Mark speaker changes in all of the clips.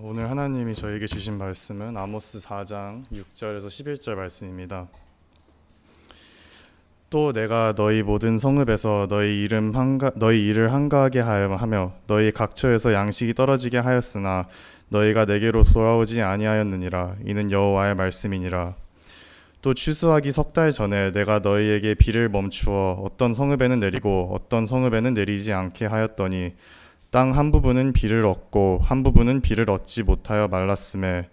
Speaker 1: 오늘 하나님이 저에게 주신 말씀은 아모스 4장 6절에서 11절 말씀입니다. 또 내가 너희 모든 성읍에서 너희 일을 한가하게 하며 너희 각처에서 양식이 떨어지게 하였으나 너희가 내게로 돌아오지 아니하였느니라. 이는 여호와의 말씀이니라. 또 추수하기 석 달 전에 내가 너희에게 비를 멈추어 어떤 성읍에는 내리고 어떤 성읍에는 내리지 않게 하였더니 땅 한 부분은 비를 얻고 한 부분은 비를 얻지 못하여 말랐음에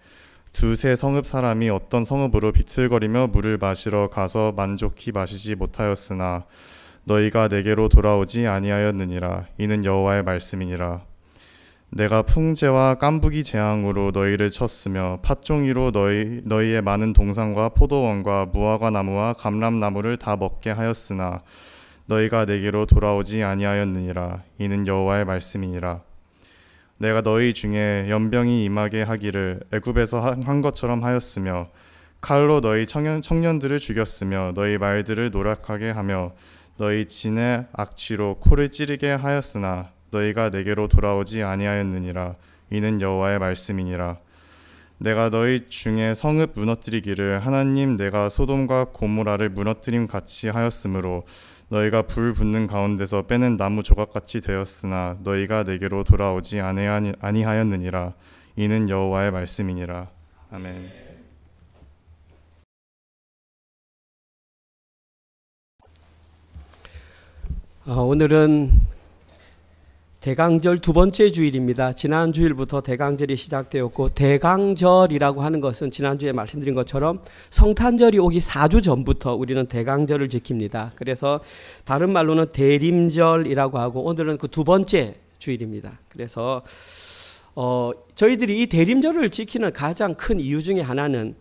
Speaker 1: 두세 성읍 사람이 어떤 성읍으로 비틀거리며 물을 마시러 가서 만족히 마시지 못하였으나 너희가 내게로 돌아오지 아니하였느니라. 이는 여호와의 말씀이니라. 내가 풍제와 깐부기 재앙으로 너희를 쳤으며 팥종이로 너희의 많은 동산과 포도원과 무화과 나무와 감람나무를 다 먹게 하였으나 너희가 내게로 돌아오지 아니하였느니라. 이는 여호와의 말씀이니라. 내가 너희 중에 연병이 임하게 하기를 애굽에서 한 것처럼 하였으며 칼로 너희 청년들을 죽였으며 너희 말들을 노력하게 하며 너희 진의 악취로 코를 찌르게 하였으나 너희가 내게로 돌아오지 아니하였느니라. 이는 여호와의 말씀이니라. 내가 너희 중에 성읍 무너뜨리기를 하나님 내가 소돔과 고모라를 무너뜨림 같이 하였으므로 너희가 불 붙는 가운데서 빼는 나무 조각같이 되었으나 너희가 내게로 돌아오지 아니하였느니라. 이는 여호와의 말씀이니라. 아멘.
Speaker 2: 오늘은 대강절 두 번째 주일입니다. 지난 주일부터 대강절이 시작되었고, 대강절이라고 하는 것은 지난주에 말씀드린 것처럼 성탄절이 오기 4주 전부터 우리는 대강절을 지킵니다. 그래서 다른 말로는 대림절이라고 하고, 오늘은 그 두 번째 주일입니다. 그래서 저희들이 이 대림절을 지키는 가장 큰 이유 중에 하나는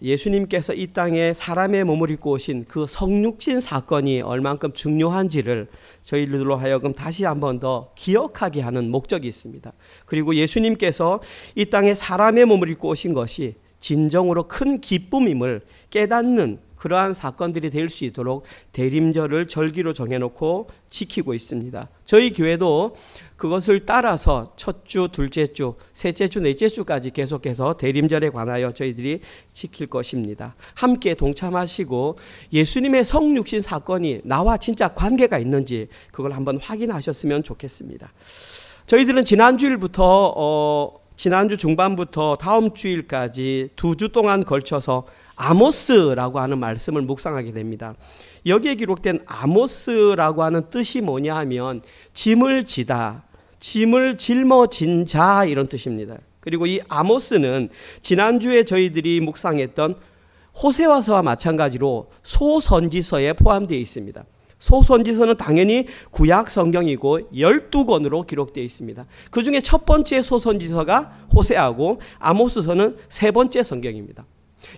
Speaker 2: 예수님께서 이 땅에 사람의 몸을 입고 오신 그 성육신 사건이 얼만큼 중요한지를 저희들로 하여금 다시 한 번 더 기억하게 하는 목적이 있습니다. 그리고 예수님께서 이 땅에 사람의 몸을 입고 오신 것이 진정으로 큰 기쁨임을 깨닫는 그러한 사건들이 될 수 있도록 대림절을 절기로 정해놓고 지키고 있습니다. 저희 교회도 그것을 따라서 첫 주, 둘째 주, 셋째 주, 넷째 주까지 계속해서 대림절에 관하여 저희들이 지킬 것입니다. 함께 동참하시고 예수님의 성육신 사건이 나와 진짜 관계가 있는지 그걸 한번 확인하셨으면 좋겠습니다. 저희들은 지난주 중반부터 다음 주일까지 2주 동안 걸쳐서 아모스라고 하는 말씀을 묵상하게 됩니다. 여기에 기록된 아모스라고 하는 뜻이 뭐냐 하면 짐을 지다, 짐을 짊어진 자, 이런 뜻입니다. 그리고 이 아모스는 지난주에 저희들이 묵상했던 호세아서와 마찬가지로 소선지서에 포함되어 있습니다. 소선지서는 당연히 구약 성경이고 12권으로 기록되어 있습니다. 그 중에 첫 번째 소선지서가 호세아고 아모스서는 세 번째 성경입니다.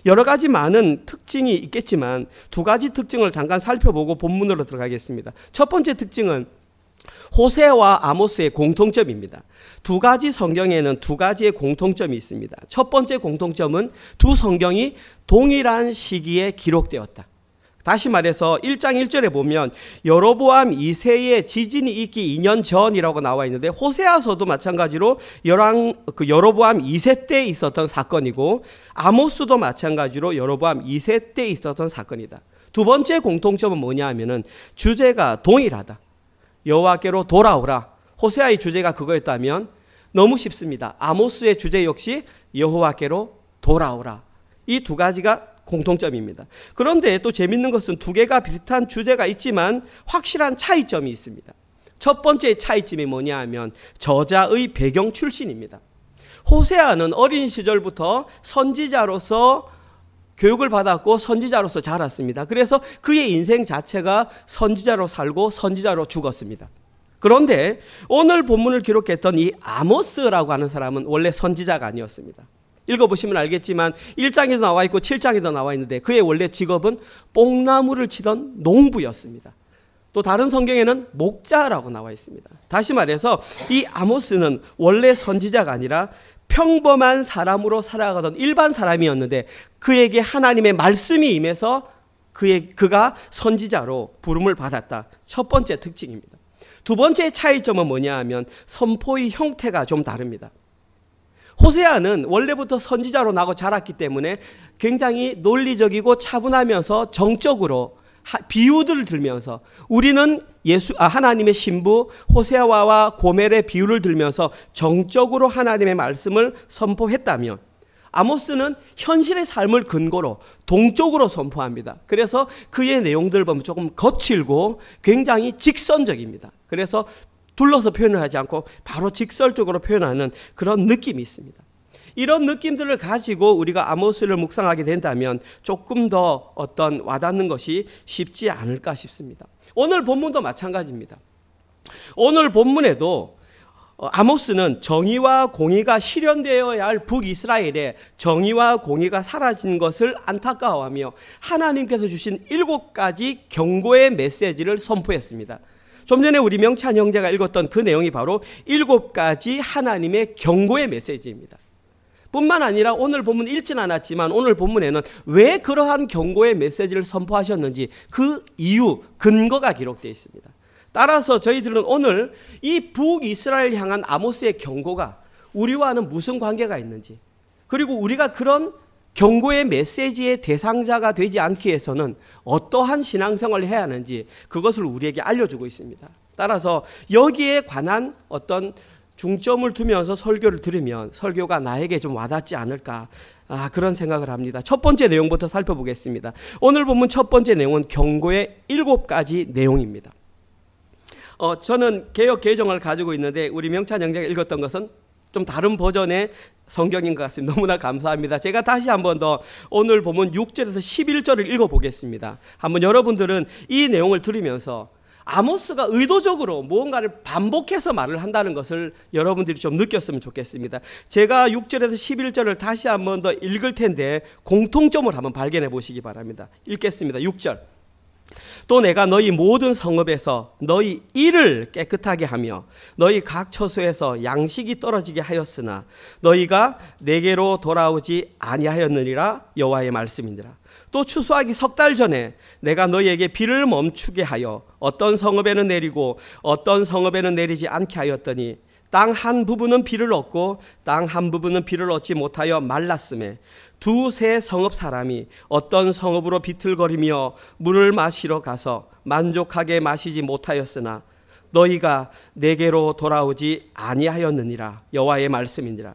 Speaker 2: 여러 가지 많은 특징이 있겠지만 두 가지 특징을 잠깐 살펴보고 본문으로 들어가겠습니다. 첫 번째 특징은 호세아와 아모스의 공통점입니다. 두 가지 성경에는 두 가지의 공통점이 있습니다. 첫 번째 공통점은 두 성경이 동일한 시기에 기록되었다. 다시 말해서 1장 1절에 보면 여로보암 2세의 지진이 있기 2년 전이라고 나와 있는데, 호세아서도 마찬가지로 여로보암 2세 때 있었던 사건이고, 아모스도 마찬가지로 여로보암 2세 때 있었던 사건이다. 두 번째 공통점은 뭐냐 하면은 주제가 동일하다. 여호와께로 돌아오라. 호세아의 주제가 그거였다면 너무 쉽습니다. 아모스의 주제 역시 여호와께로 돌아오라. 이 두 가지가 공통점입니다. 그런데 또 재밌는 것은 두 개가 비슷한 주제가 있지만 확실한 차이점이 있습니다. 첫 번째 차이점이 뭐냐 하면 저자의 배경 출신입니다. 호세아는 어린 시절부터 선지자로서 교육을 받았고 선지자로서 자랐습니다. 그래서 그의 인생 자체가 선지자로 살고 선지자로 죽었습니다. 그런데 오늘 본문을 기록했던 이 아모스라고 하는 사람은 원래 선지자가 아니었습니다. 읽어보시면 알겠지만 1장에도 나와 있고 7장에도 나와 있는데 그의 원래 직업은 뽕나무를 치던 농부였습니다. 또 다른 성경에는 목자라고 나와 있습니다. 다시 말해서 이 아모스는 원래 선지자가 아니라 평범한 사람으로 살아가던 일반 사람이었는데 그에게 하나님의 말씀이 임해서 그가 선지자로 부름을 받았다. 첫 번째 특징입니다. 두 번째 차이점은 뭐냐 하면 선포의 형태가 좀 다릅니다. 호세아는 원래부터 선지자로 나고 자랐기 때문에 굉장히 논리적이고 차분하면서 정적으로 비유들을 들면서 우리는 하나님의 신부 호세아와 고멜의 비유를 들면서 정적으로 하나님의 말씀을 선포했다면, 아모스는 현실의 삶을 근거로 동적으로 선포합니다. 그래서 그의 내용들을 보면 조금 거칠고 굉장히 직선적입니다. 그래서 둘러서 표현을 하지 않고 바로 직설적으로 표현하는 그런 느낌이 있습니다. 이런 느낌들을 가지고 우리가 아모스를 묵상하게 된다면 조금 더 어떤 와닿는 것이 쉽지 않을까 싶습니다. 오늘 본문도 마찬가지입니다. 오늘 본문에도 아모스는 정의와 공의가 실현되어야 할 북이스라엘에 정의와 공의가 사라진 것을 안타까워하며 하나님께서 주신 7가지 경고의 메시지를 선포했습니다. 좀 전에 우리 명찬 형제가 읽었던 그 내용이 바로 7가지 하나님의 경고의 메시지입니다. 뿐만 아니라 오늘 본문 읽진 않았지만 오늘 본문에는 왜 그러한 경고의 메시지를 선포하셨는지 그 이유, 근거가 기록되어 있습니다. 따라서 저희들은 오늘 이 북이스라엘 향한 아모스의 경고가 우리와는 무슨 관계가 있는지, 그리고 우리가 그런 경고의 메시지의 대상자가 되지 않기 위해서는 어떠한 신앙생활을 해야 하는지 그것을 우리에게 알려주고 있습니다. 따라서 여기에 관한 어떤 중점을 두면서 설교를 들으면 설교가 나에게 좀 와닿지 않을까, 그런 생각을 합니다. 첫 번째 내용부터 살펴보겠습니다. 오늘 본문 첫 번째 내용은 경고의 7가지 내용입니다. 저는 개역 개정을 가지고 있는데 우리 명찬 형제가 읽었던 것은 좀 다른 버전의 성경인 것 같습니다. 너무나 감사합니다. 제가 다시 한번 더 오늘 본문 6절에서 11절을 읽어보겠습니다. 한번 여러분들은 이 내용을 들으면서 아모스가 의도적으로 무언가를 반복해서 말을 한다는 것을 여러분들이 좀 느꼈으면 좋겠습니다. 제가 6절에서 11절을 다시 한번 더 읽을 텐데 공통점을 한번 발견해 보시기 바랍니다. 읽겠습니다. 6절. 또 내가 너희 모든 성읍에서 너희 일을 깨끗하게 하며 너희 각 처소에서 양식이 떨어지게 하였으나 너희가 내게로 돌아오지 아니하였느니라 여호와의 말씀이니라. 또 추수하기 3달 전에 내가 너희에게 비를 멈추게 하여 어떤 성읍에는 내리고 어떤 성읍에는 내리지 않게 하였더니 땅 한 부분은 비를 얻고 땅 한 부분은 비를 얻지 못하여 말랐음에 두세 성읍 사람이 어떤 성읍으로 비틀거리며 물을 마시러 가서 만족하게 마시지 못하였으나 너희가 내게로 돌아오지 아니하였느니라 여호와의 말씀이니라.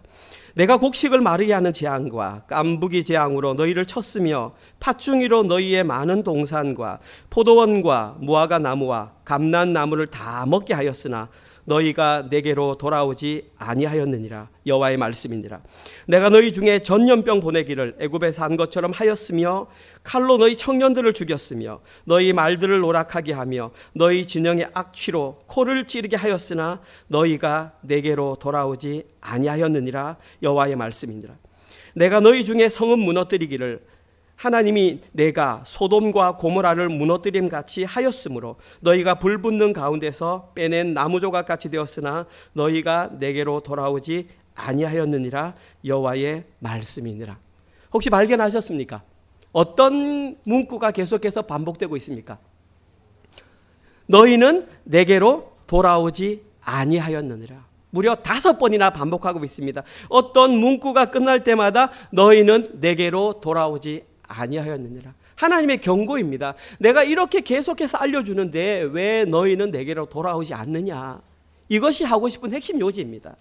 Speaker 2: 내가 곡식을 마르게 하는 재앙과 깐부기 재앙으로 너희를 쳤으며 팥중이로 너희의 많은 동산과 포도원과 무화과 나무와 감난나무를 다 먹게 하였으나 너희가 내게로 돌아오지 아니하였느니라 여호와의 말씀이니라. 내가 너희 중에 전염병 보내기를 애굽에서 한 것처럼 하였으며 칼로 너희 청년들을 죽였으며 너희 말들을 오락하게 하며 너희 진영의 악취로 코를 찌르게 하였으나 너희가 내게로 돌아오지 아니하였느니라 여호와의 말씀이니라. 내가 너희 중에 성읍 무너뜨리기를 하나님이 내가 소돔과 고모라를 무너뜨림 같이 하였으므로 너희가 불붙는 가운데서 빼낸 나무조각 같이 되었으나 너희가 내게로 돌아오지 아니하였느니라 여호와의 말씀이니라. 혹시 발견하셨습니까? 어떤 문구가 계속해서 반복되고 있습니까? 너희는 내게로 돌아오지 아니하였느니라. 무려 5번이나 반복하고 있습니다. 어떤 문구가 끝날 때마다 너희는 내게로 돌아오지 아니하였느니라. 하나님의 경고입니다. 내가 이렇게 계속해서 알려주는데 왜 너희는 내게로 돌아오지 않느냐. 이것이 하고 싶은 핵심 요지입니다.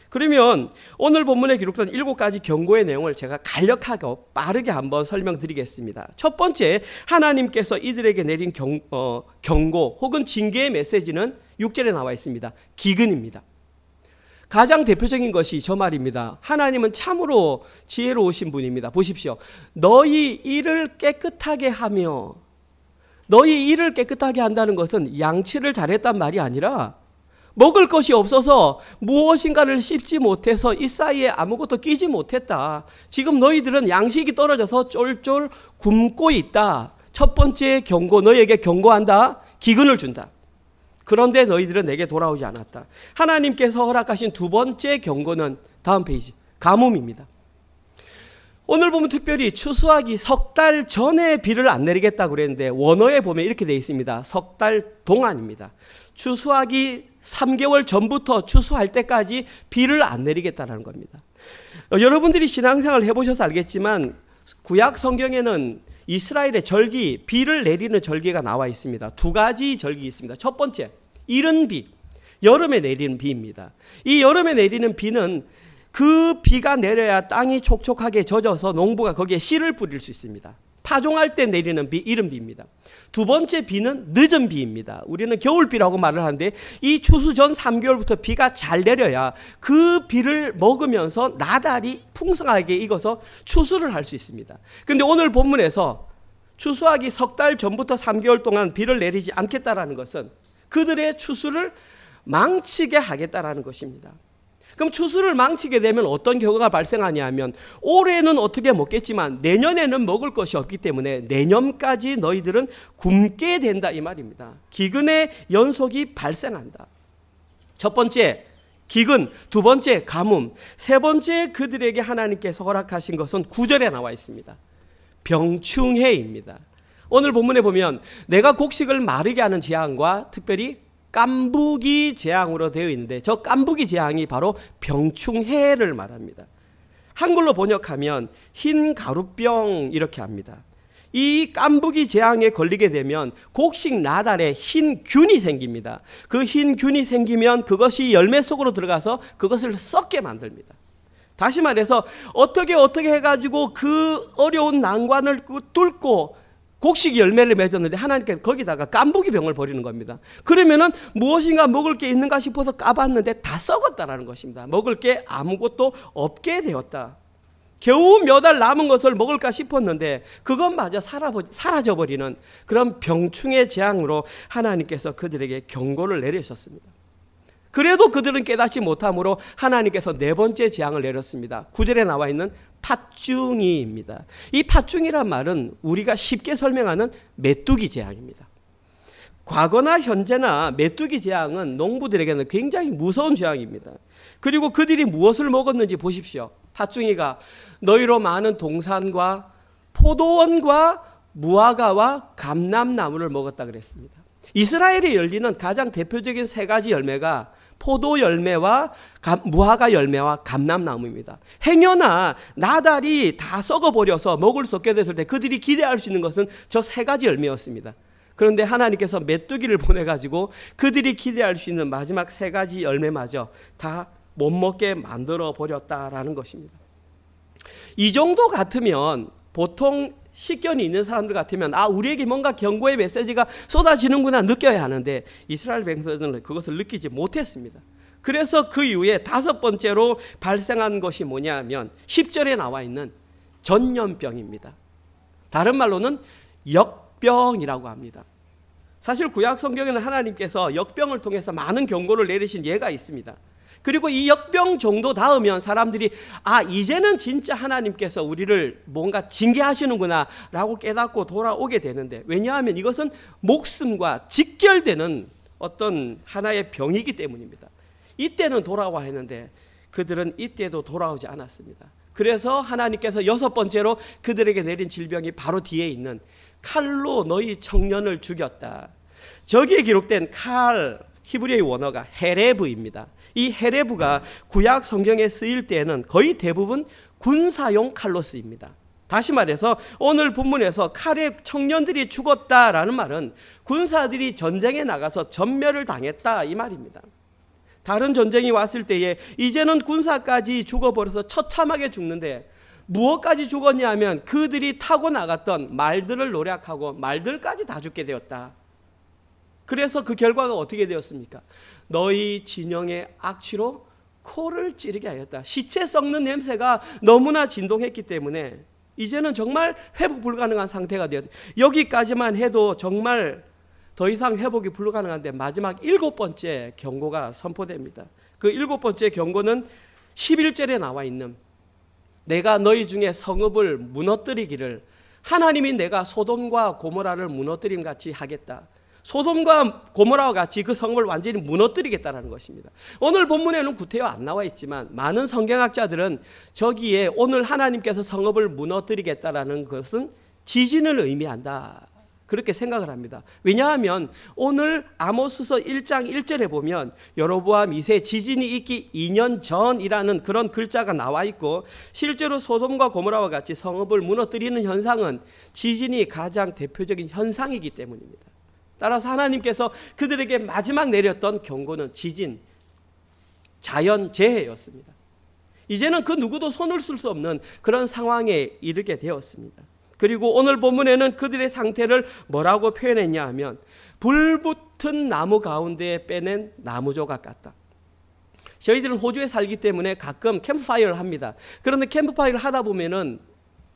Speaker 2: 그러면 오늘 본문에 기록된 7가지 경고의 내용을 제가 간략하고 빠르게 한번 설명드리겠습니다. 첫 번째, 하나님께서 이들에게 내린 경고 혹은 징계의 메시지는 6절에 나와 있습니다. 기근입니다. 가장 대표적인 것이 저 말입니다. 하나님은 참으로 지혜로우신 분입니다. 보십시오. 너희 일을 깨끗하게 하며, 너희 일을 깨끗하게 한다는 것은 양치를 잘했단 말이 아니라 먹을 것이 없어서 무엇인가를 씹지 못해서 이 사이에 아무것도 끼지 못했다. 지금 너희들은 양식이 떨어져서 쫄쫄 굶고 있다. 첫 번째 경고, 너희에게 경고한다. 기근을 준다. 그런데 너희들은 내게 돌아오지 않았다. 하나님께서 허락하신 두 번째 경고는 다음 페이지, 가뭄입니다. 오늘 보면 특별히 추수하기 3달 전에 비를 안 내리겠다고 그랬는데 원어에 보면 이렇게 되어 있습니다. 3달 동안입니다. 추수하기 3개월 전부터 추수할 때까지 비를 안 내리겠다는 겁니다. 여러분들이 신앙생활 해보셔서 알겠지만 구약 성경에는 이스라엘의 절기, 비를 내리는 절기가 나와 있습니다. 두 가지 절기 있습니다. 첫 번째, 이른 비, 여름에 내리는 비입니다. 이 여름에 내리는 비는 그 비가 내려야 땅이 촉촉하게 젖어서 농부가 거기에 씨를 뿌릴 수 있습니다. 파종할 때 내리는 비, 이른 비입니다. 두 번째 비는 늦은 비입니다. 우리는 겨울비라고 말을 하는데 이 추수 전 3개월부터 비가 잘 내려야 그 비를 먹으면서 나달이 풍성하게 익어서 추수를 할 수 있습니다. 그런데 오늘 본문에서 추수하기 석 달 전부터 3개월 동안 비를 내리지 않겠다라는 것은 그들의 추수를 망치게 하겠다라는 것입니다. 그럼 추수를 망치게 되면 어떤 결과가 발생하냐 하면 올해는 어떻게 먹겠지만 내년에는 먹을 것이 없기 때문에 내년까지 너희들은 굶게 된다 이 말입니다. 기근의 연속이 발생한다. 첫 번째 기근, 두 번째 가뭄, 세 번째 그들에게 하나님께서 허락하신 것은 9절에 나와 있습니다. 병충해입니다. 오늘 본문에 보면 내가 곡식을 마르게 하는 재앙과 특별히 깐부기 재앙으로 되어 있는데 저 깐부기 재앙이 바로 병충해를 말합니다. 한글로 번역하면 흰 가루병 이렇게 합니다. 이 깐부기 재앙에 걸리게 되면 곡식 나달에 흰 균이 생깁니다. 그 흰 균이 생기면 그것이 열매 속으로 들어가서 그것을 썩게 만듭니다. 다시 말해서 어떻게 해가지고 그 어려운 난관을 뚫고 곡식이 열매를 맺었는데 하나님께서 거기다가 깐부기 병을 버리는 겁니다. 그러면은 무엇인가 먹을 게 있는가 싶어서 까봤는데 다 썩었다라는 것입니다. 먹을 게 아무것도 없게 되었다. 겨우 몇 알 남은 것을 먹을까 싶었는데 그것마저 사라져버리는 그런 병충해 재앙으로 하나님께서 그들에게 경고를 내리셨습니다. 그래도 그들은 깨닫지 못함으로 하나님께서 네 번째 재앙을 내렸습니다. 9절에 나와 있는 팥중이입니다. 이 팥중이란 말은 우리가 쉽게 설명하는 메뚜기 재앙입니다. 과거나 현재나 메뚜기 재앙은 농부들에게는 굉장히 무서운 재앙입니다. 그리고 그들이 무엇을 먹었는지 보십시오. 팥중이가 너희로 많은 동산과 포도원과 무화과와 감람나무를 먹었다 그랬습니다. 이스라엘에 열리는 가장 대표적인 세 가지 열매가 포도 열매와 무화과 열매와 감람나무입니다. 행여나 나달이 다 썩어버려서 먹을 수 없게 됐을 때 그들이 기대할 수 있는 것은 저 세 가지 열매였습니다. 그런데 하나님께서 메뚜기를 보내가지고 그들이 기대할 수 있는 마지막 세 가지 열매마저 다 못 먹게 만들어 버렸다라는 것입니다. 이 정도 같으면 보통 식견이 있는 사람들 같으면 우리에게 뭔가 경고의 메시지가 쏟아지는구나 느껴야 하는데 이스라엘 백성들은 그것을 느끼지 못했습니다. 그래서 그 이후에 다섯 번째로 발생한 것이 뭐냐 하면 10절에 나와 있는 전염병입니다. 다른 말로는 역병이라고 합니다. 사실 구약 성경에는 하나님께서 역병을 통해서 많은 경고를 내리신 예가 있습니다. 그리고 이 역병 정도 닿으면 사람들이 이제는 진짜 하나님께서 우리를 뭔가 징계하시는구나 라고 깨닫고 돌아오게 되는데, 왜냐하면 이것은 목숨과 직결되는 어떤 하나의 병이기 때문입니다. 이때는 돌아와 했는데 그들은 이때도 돌아오지 않았습니다. 그래서 하나님께서 여섯 번째로 그들에게 내린 질병이 바로 뒤에 있는 칼로 너희 청년을 죽였다. 저기에 기록된 칼, 히브리어의 원어가 헤레브입니다. 이 헤레브가 구약 성경에 쓰일 때에는 거의 대부분 군사용 칼로 쓰입니다. 다시 말해서 오늘 본문에서 칼에 청년들이 죽었다라는 말은 군사들이 전쟁에 나가서 전멸을 당했다 이 말입니다. 다른 전쟁이 왔을 때에 이제는 군사까지 죽어버려서 처참하게 죽는데 무엇까지 죽었냐 하면 그들이 타고 나갔던 말들을 노략하고 말들까지 다 죽게 되었다. 그래서 그 결과가 어떻게 되었습니까? 너희 진영의 악취로 코를 찌르게 하였다. 시체 썩는 냄새가 너무나 진동했기 때문에 이제는 정말 회복 불가능한 상태가 되었다. 여기까지만 해도 정말 더 이상 회복이 불가능한데 마지막 일곱 번째 경고가 선포됩니다. 그 일곱 번째 경고는 11절에 나와 있는 내가 너희 중에 성읍을 무너뜨리기를 하나님이 내가 소돔과 고모라를 무너뜨림 같이 하겠다. 소돔과 고모라와 같이 그 성읍을 완전히 무너뜨리겠다는 것입니다. 오늘 본문에는 구태여 안 나와 있지만 많은 성경학자들은 저기에 오늘 하나님께서 성읍을 무너뜨리겠다라는 것은 지진을 의미한다 그렇게 생각을 합니다. 왜냐하면 오늘 아모스서 1장 1절에 보면 여로보암 2세 지진이 있기 2년 전이라는 그런 글자가 나와 있고, 실제로 소돔과 고모라와 같이 성읍을 무너뜨리는 현상은 지진이 가장 대표적인 현상이기 때문입니다. 따라서 하나님께서 그들에게 마지막 내렸던 경고는 지진, 자연재해였습니다. 이제는 그 누구도 손을 쓸 수 없는 그런 상황에 이르게 되었습니다. 그리고 오늘 본문에는 그들의 상태를 뭐라고 표현했냐 하면 불붙은 나무 가운데 빼낸 나무 조각 같다. 저희들은 호주에 살기 때문에 가끔 캠프파이어를 합니다. 그런데 캠프파이어를 하다 보면은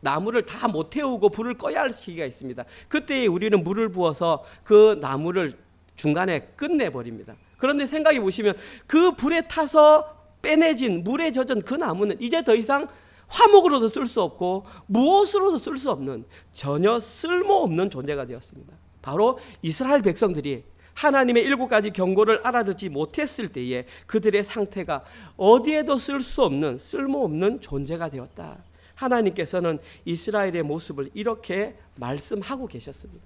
Speaker 2: 나무를 다 못 태우고 불을 꺼야 할 시기가 있습니다. 그때 우리는 물을 부어서 그 나무를 중간에 끝내버립니다. 그런데 생각해 보시면 그 불에 타서 빼내진, 물에 젖은 그 나무는 이제 더 이상 화목으로도 쓸 수 없고 무엇으로도 쓸 수 없는 전혀 쓸모없는 존재가 되었습니다. 바로 이스라엘 백성들이 하나님의 7가지 경고를 알아듣지 못했을 때에 그들의 상태가 어디에도 쓸 수 없는 쓸모없는 존재가 되었다. 하나님께서는 이스라엘의 모습을 이렇게 말씀하고 계셨습니다.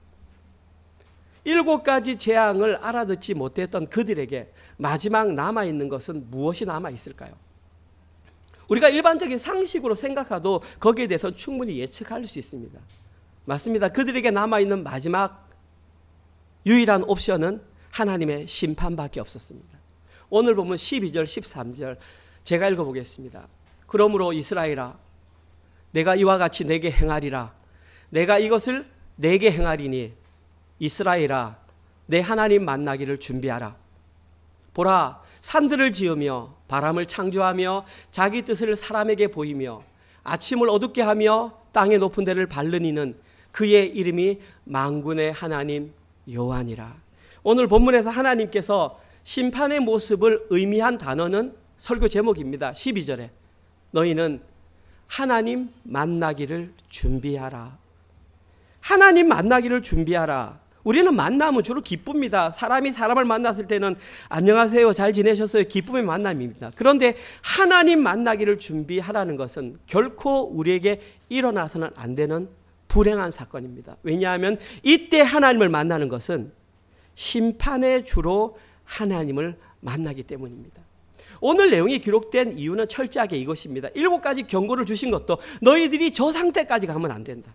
Speaker 2: 7가지 재앙을 알아듣지 못했던 그들에게 마지막 남아있는 것은 무엇이 남아있을까요? 우리가 일반적인 상식으로 생각해도 거기에 대해서 충분히 예측할 수 있습니다. 맞습니다. 그들에게 남아있는 마지막 유일한 옵션은 하나님의 심판밖에 없었습니다. 오늘 보면 12절, 13절 제가 읽어보겠습니다. 그러므로 이스라엘아, 내가 이와 같이 내게 행하리라. 내가 이것을 내게 행하리니 이스라엘아, 내 하나님 만나기를 준비하라. 보라, 산들을 지으며 바람을 창조하며 자기 뜻을 사람에게 보이며 아침을 어둡게 하며 땅의 높은 데를 밟는 이는 그의 이름이 만군의 하나님 여호와니라. 오늘 본문에서 하나님께서 심판의 모습을 의미한 단어는 설교 제목입니다. 12절에 너희는 하나님 만나기를 준비하라. 하나님 만나기를 준비하라. 우리는 만나면 주로 기쁩니다. 사람이 사람을 만났을 때는 안녕하세요, 잘 지내셨어요, 기쁨의 만남입니다. 그런데 하나님 만나기를 준비하라는 것은 결코 우리에게 일어나서는 안 되는 불행한 사건입니다. 왜냐하면 이때 하나님을 만나는 것은 심판의 주로 하나님을 만나기 때문입니다. 오늘 내용이 기록된 이유는 철저하게 이것입니다. 7가지 경고를 주신 것도 너희들이 저 상태까지 가면 안 된다.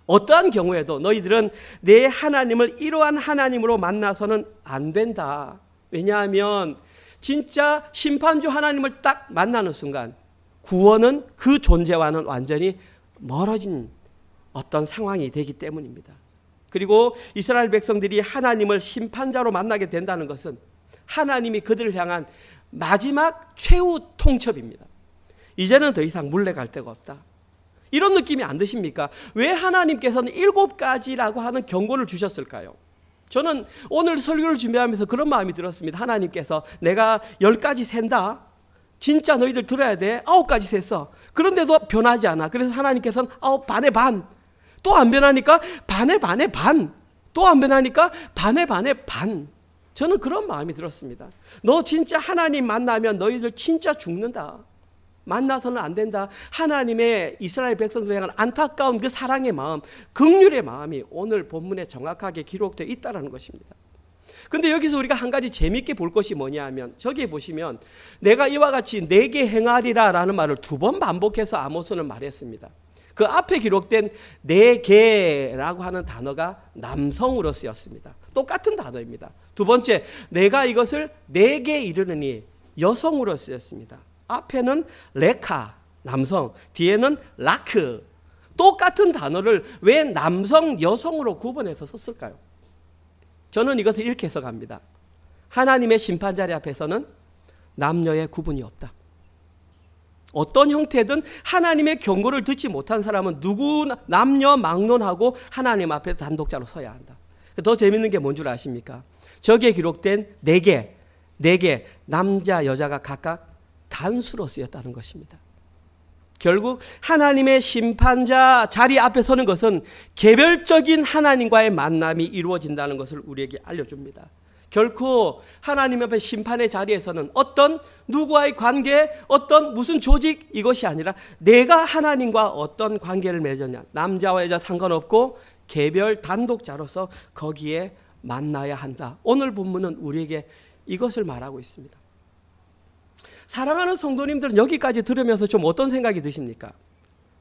Speaker 2: 어떠한 경우에도 너희들은 내 하나님을 이러한 하나님으로 만나서는 안 된다. 왜냐하면 진짜 심판주 하나님을 딱 만나는 순간 구원은 그 존재와는 완전히 멀어진 어떤 상황이 되기 때문입니다. 그리고 이스라엘 백성들이 하나님을 심판자로 만나게 된다는 것은 하나님이 그들을 향한 마지막 최후 통첩입니다. 이제는 더 이상 물러갈 데가 없다. 이런 느낌이 안 드십니까? 왜 하나님께서는 7가지라고 하는 경고를 주셨을까요? 저는 오늘 설교를 준비하면서 그런 마음이 들었습니다. 하나님께서 내가 10가지 센다. 진짜 너희들 들어야 돼. 9가지 셌어. 그런데도 변하지 않아. 그래서 하나님께서는 9 반에 반. 또 안 변하니까 반에 반에 반. 또 안 변하니까 반에 반에 반. 저는 그런 마음이 들었습니다. 너 진짜 하나님 만나면 너희들 진짜 죽는다. 만나서는 안 된다. 하나님의 이스라엘 백성들에 향한 안타까운 그 사랑의 마음, 긍휼의 마음이 오늘 본문에 정확하게 기록되어 있다는 것입니다. 그런데 여기서 우리가 한 가지 재미있게 볼 것이 뭐냐 하면 저기에 보시면 내가 이와 같이 내게 행하리라 라는 말을 2번 반복해서 아모스는 말했습니다. 그 앞에 기록된 내게라고 하는 단어가 남성으로 쓰였습니다. 똑같은 단어입니다. 2번째, 내가 이것을 내게 이르느니 여성으로 쓰였습니다. 앞에는 레카, 남성, 뒤에는 라크. 똑같은 단어를 왜 남성, 여성으로 구분해서 썼을까요? 저는 이것을 이렇게 해석합니다. 하나님의 심판자리 앞에서는 남녀의 구분이 없다. 어떤 형태든 하나님의 경고를 듣지 못한 사람은 누구나 남녀 막론하고 하나님 앞에서 단독자로 서야 한다. 더 재밌는 게 뭔 줄 아십니까? 저기에 기록된 네 개, 남자, 여자가 각각 단수로 쓰였다는 것입니다. 결국 하나님의 심판자 자리 앞에 서는 것은 개별적인 하나님과의 만남이 이루어진다는 것을 우리에게 알려줍니다. 결코 하나님 앞에 심판의 자리에서는 어떤 누구와의 관계, 어떤 무슨 조직 이것이 아니라 내가 하나님과 어떤 관계를 맺었냐. 남자와 여자 상관없고 개별 단독자로서 거기에 만나야 한다. 오늘 본문은 우리에게 이것을 말하고 있습니다. 사랑하는 성도님들은 여기까지 들으면서 좀 어떤 생각이 드십니까?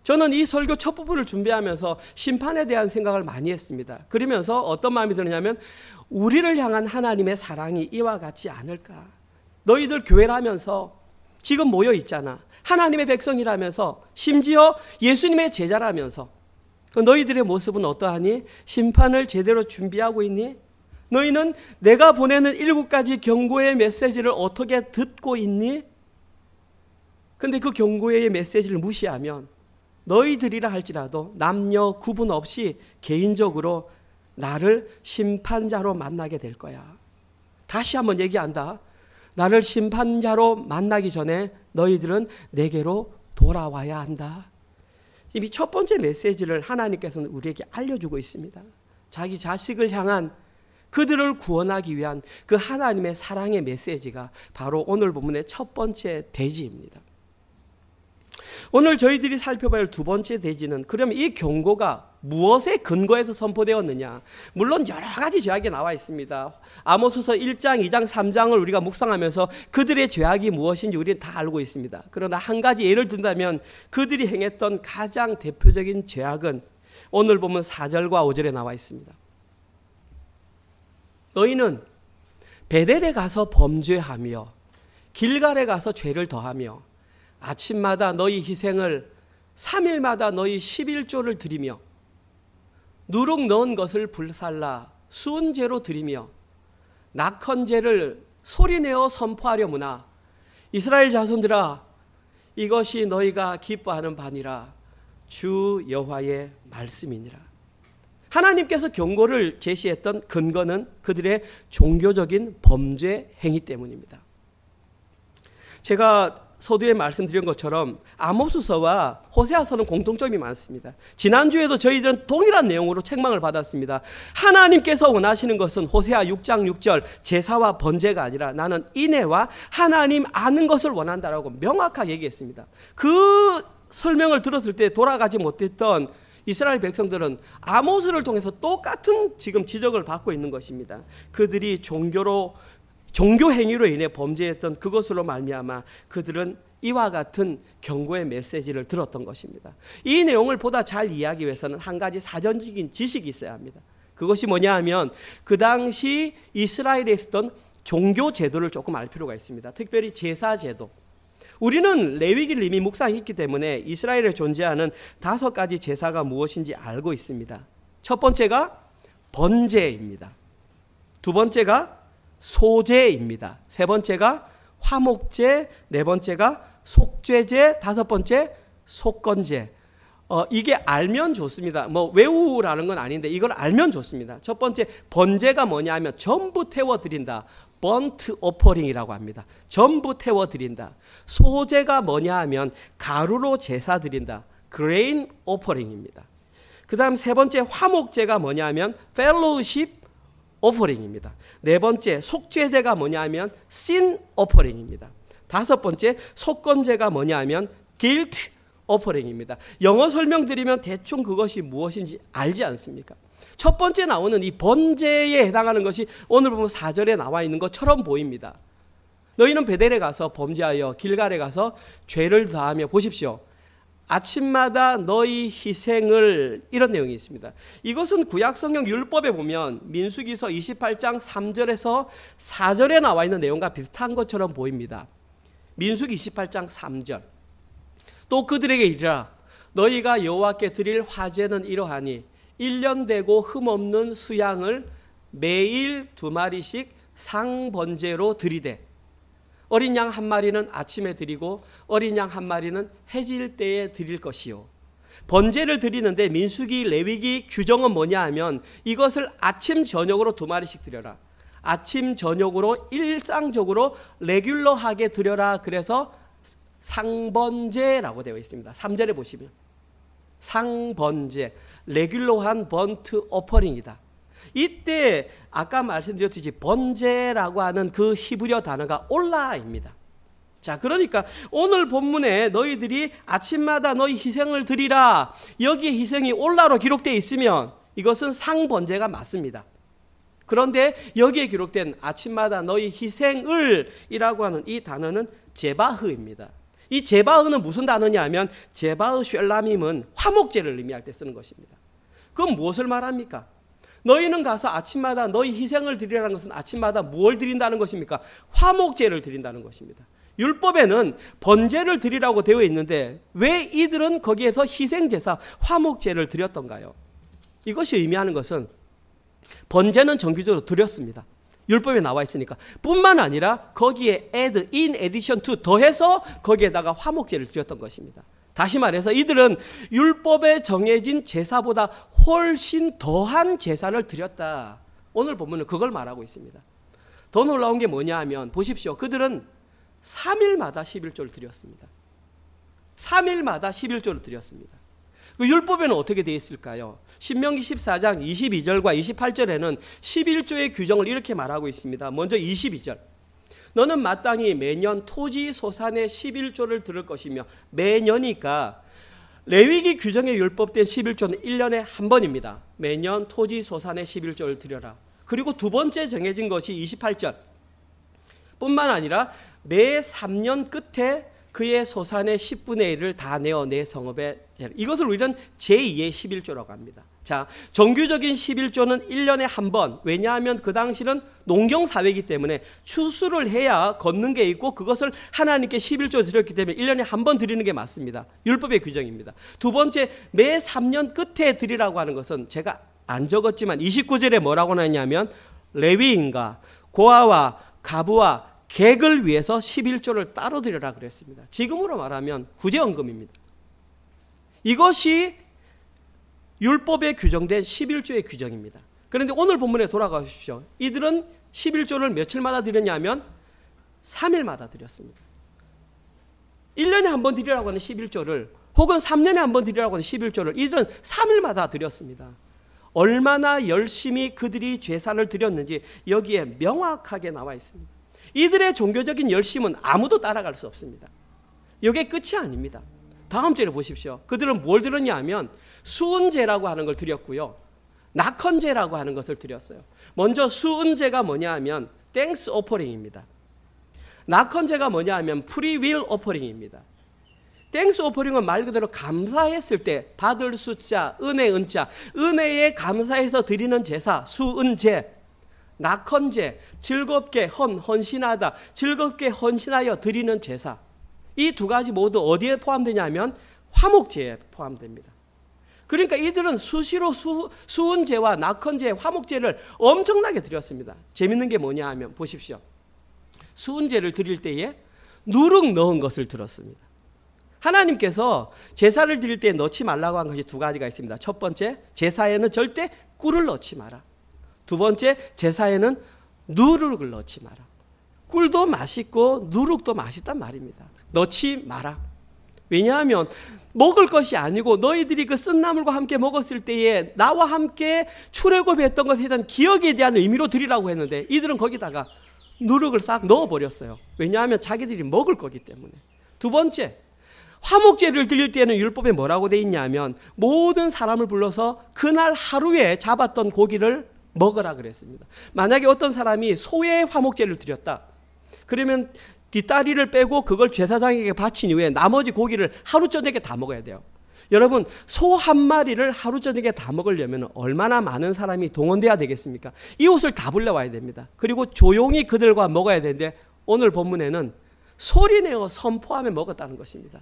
Speaker 2: 저는 이 설교 첫 부분을 준비하면서 심판에 대한 생각을 많이 했습니다. 그러면서 어떤 마음이 드느냐면 우리를 향한 하나님의 사랑이 이와 같지 않을까. 너희들 교회라면서 지금 모여 있잖아. 하나님의 백성이라면서 심지어 예수님의 제자라면서 너희들의 모습은 어떠하니? 심판을 제대로 준비하고 있니? 너희는 내가 보내는 7가지 경고의 메시지를 어떻게 듣고 있니? 근데 그 경고의 메시지를 무시하면 너희들이라 할지라도 남녀 구분 없이 개인적으로 나를 심판자로 만나게 될 거야. 다시 한번 얘기한다. 나를 심판자로 만나기 전에 너희들은 내게로 돌아와야 한다. 이미 첫 번째 메시지를 하나님께서는 우리에게 알려주고 있습니다. 자기 자식을 향한 그들을 구원하기 위한 그 하나님의 사랑의 메시지가 바로 오늘 본문의 첫 번째 대지입니다. 오늘 저희들이 살펴봐야 할 두 번째 대지는 그러면 이 경고가 무엇에 근거해서 선포되었느냐. 물론 여러 가지 죄악이 나와 있습니다. 아모스서 1장, 2장, 3장을 우리가 묵상하면서 그들의 죄악이 무엇인지 우리는 다 알고 있습니다. 그러나 한 가지 예를 든다면 그들이 행했던 가장 대표적인 죄악은 오늘 보면 4절과 5절에 나와 있습니다. 너희는 베델에 가서 범죄하며 길갈에 가서 죄를 더하며 아침마다 너희 희생을 3일마다 너희 11조를 드리며 누룩 넣은 것을 불살라 수은제로 드리며 낙헌제를 소리내어 선포하려무나 이스라엘 자손들아 이것이 너희가 기뻐하는 바니라 주 여호와의 말씀이니라. 하나님께서 경고를 제시했던 근거는 그들의 종교적인 범죄 행위 때문입니다. 제가 서두에 말씀드린 것처럼 아모스서와 호세아서는 공통점이 많습니다. 지난주에도 저희들은 동일한 내용으로 책망을 받았습니다. 하나님께서 원하시는 것은 호세아 6장 6절 제사와 번제가 아니라 나는 인애와 하나님 아는 것을 원한다라고 명확하게 얘기했습니다. 그 설명을 들었을 때 돌아가지 못했던 이스라엘 백성들은 아모스를 통해서 똑같은 지금 지적을 받고 있는 것입니다. 그들이 종교 행위로 인해 범죄했던 그것으로 말미암아 그들은 이와 같은 경고의 메시지를 들었던 것입니다. 이 내용을 보다 잘 이해하기 위해서는 한 가지 사전적인 지식이 있어야 합니다. 그것이 뭐냐 하면 그 당시 이스라엘에 있었던 종교 제도를 조금 알 필요가 있습니다. 특별히 제사 제도. 우리는 레위기를 이미 묵상했기 때문에 이스라엘에 존재하는 5가지 제사가 무엇인지 알고 있습니다. 첫 번째가 번제입니다. 두 번째가 소제입니다. 세 번째가 화목제, 네 번째가 속죄제, 다섯 번째 속건제. 이게 알면 좋습니다. 뭐 외우라는 건 아닌데 이걸 알면 좋습니다. 첫 번째 번제가 뭐냐 하면 전부 태워드린다. 번트 오퍼링이라고 합니다. 전부 태워드린다. 소제가 뭐냐 하면 가루로 제사 드린다. 그레인 오퍼링입니다. 그 다음 세 번째 화목제가 뭐냐 하면 펠로우십 오퍼링입니다. 네 번째 속죄제가 뭐냐 하면 신 오퍼링입니다. 다섯 번째 속건제가 뭐냐 하면 guilt 오퍼링입니다. 영어 설명드리면 대충 그것이 무엇인지 알지 않습니까? 첫 번째 나오는 이 번제에 해당하는 것이 오늘 보면 4절에 나와 있는 것처럼 보입니다. 너희는 베델에 가서 범죄하여 길갈에 가서 죄를 다하며 보십시오. 아침마다 너희 희생을 이런 내용이 있습니다. 이것은 구약성경 율법에 보면 민수기서 28장 3절에서 4절에 나와 있는 내용과 비슷한 것처럼 보입니다. 민수기 28장 3절 또 그들에게 이르라 너희가 여호와께 드릴 화제는 이러하니 1년 되고 흠없는 수양을 매일 2마리씩 상번제로 드리되 어린 양 1마리는 아침에 드리고 어린 양 1마리는 해질 때에 드릴 것이요. 번제를 드리는데 민수기 레위기 규정은 뭐냐 하면 이것을 아침 저녁으로 2마리씩 드려라. 아침 저녁으로 일상적으로 레귤러하게 드려라. 그래서 상번제라고 되어 있습니다. 3절에 보시면 상번제, 레귤러한 번트 오퍼링이다. 이때 아까 말씀드렸듯이 번제라고 하는 그 히브리어 단어가 올라입니다. 자, 그러니까 오늘 본문에 너희들이 아침마다 너희 희생을 드리라. 여기에 희생이 올라로 기록되어 있으면 이것은 상번제가 맞습니다. 그런데 여기에 기록된 아침마다 너희 희생을 이라고 하는 이 단어는 제바흐입니다. 이 제바흐는 무슨 단어냐 하면 제바흐 쉘라밈은 화목제를 의미할 때 쓰는 것입니다. 그건 무엇을 말합니까? 너희는 가서 아침마다 너희 희생을 드리라는 것은 아침마다 무엇을 드린다는 것입니까? 화목제를 드린다는 것입니다. 율법에는 번제를 드리라고 되어 있는데 왜 이들은 거기에서 희생제사 화목제를 드렸던가요? 이것이 의미하는 것은 번제는 정규적으로 드렸습니다. 율법에 나와 있으니까. 뿐만 아니라 거기에 add, in addition to 더해서 거기에다가 화목제를 드렸던 것입니다. 다시 말해서 이들은 율법에 정해진 제사보다 훨씬 더한 제사를 드렸다. 오늘 본문은 그걸 말하고 있습니다. 더 놀라운 게 뭐냐 하면 보십시오. 그들은 3일마다 11조를 드렸습니다. 3일마다 11조를 드렸습니다. 그 율법에는 어떻게 되어 있을까요? 신명기 14장 22절과 28절에는 11조의 규정을 이렇게 말하고 있습니다. 먼저 22절. 너는 마땅히 매년 토지 소산의 11조를 들을 것이며 매년이니까 레위기 규정에 율법된 11조는 1년에 한 번입니다. 매년 토지 소산의 11조를 드려라. 그리고 두 번째 정해진 것이 28절. 뿐만 아니라 매 3년 끝에 그의 소산의 10분의 1을 다 내어 내 성읍에 해라. 이것을 우리는 제2의 11조라고 합니다. 자, 정규적인 11조는 1년에 한 번. 왜냐하면 그 당시는 농경사회이기 때문에 추수를 해야 걷는 게 있고 그것을 하나님께 11조 드렸기 때문에 1년에 한 번 드리는 게 맞습니다. 율법의 규정입니다. 두 번째, 매 3년 끝에 드리라고 하는 것은 제가 안 적었지만 29절에 뭐라고 하냐면 레위인과 고아와 가부와 객을 위해서 11조를 따로 드려라 그랬습니다. 지금으로 말하면 구제헌금입니다. 이것이 율법에 규정된 11조의 규정입니다. 그런데 오늘 본문에 돌아가 보십시오. 이들은 11조를 며칠마다 드렸냐면 3일마다 드렸습니다. 1년에 한 번 드리라고 하는 11조를 혹은 3년에 한 번 드리라고 하는 11조를 이들은 3일마다 드렸습니다. 얼마나 열심히 그들이 제사를 드렸는지 여기에 명확하게 나와 있습니다. 이들의 종교적인 열심은 아무도 따라갈 수 없습니다. 이게 끝이 아닙니다. 다음 절에 보십시오. 그들은 뭘 드렸냐 하면 수은제라고 하는 걸 드렸고요. 낙헌제라고 하는 것을 드렸어요. 먼저 수은제가 뭐냐 하면 땡스 오퍼링입니다. 낙헌제가 뭐냐 하면 프리윌 오퍼링입니다. 땡스 오퍼링은 말 그대로 감사했을 때 받을 숫자, 은혜 은자, 은혜에 감사해서 드리는 제사, 수은제. 낙헌제, 즐겁게 헌신하다, 즐겁게 헌신하여 드리는 제사. 이 두 가지 모두 어디에 포함되냐면 화목제에 포함됩니다. 그러니까 이들은 수시로 수은제와 낙헌제, 화목제를 엄청나게 드렸습니다. 재밌는 게 뭐냐 하면 보십시오. 수은제를 드릴 때에 누룩 넣은 것을 들었습니다. 하나님께서 제사를 드릴 때 넣지 말라고 한 것이 두 가지가 있습니다. 첫 번째, 제사에는 절대 꿀을 넣지 마라. 두 번째, 제사에는 누룩을 넣지 마라. 꿀도 맛있고 누룩도 맛있단 말입니다. 넣지 마라. 왜냐하면 먹을 것이 아니고 너희들이 그 쓴나물과 함께 먹었을 때에 나와 함께 출애굽했던 것에 대한 기억에 대한 의미로 드리라고 했는데 이들은 거기다가 누룩을 싹 넣어버렸어요. 왜냐하면 자기들이 먹을 거기 때문에. 두 번째, 화목제를 드릴 때는 율법에 뭐라고 돼 있냐면 모든 사람을 불러서 그날 하루에 잡았던 고기를 먹으라 그랬습니다. 만약에 어떤 사람이 소의 화목제를 드렸다. 그러면 뒷다리를 빼고 그걸 제사장에게 바친 이후에 나머지 고기를 하루 저녁에 다 먹어야 돼요. 여러분, 소 한 마리를 하루 저녁에 다 먹으려면 얼마나 많은 사람이 동원돼야 되겠습니까? 이 옷을 다 불러와야 됩니다. 그리고 조용히 그들과 먹어야 되는데 오늘 본문에는 소리내어 선포하며 먹었다는 것입니다.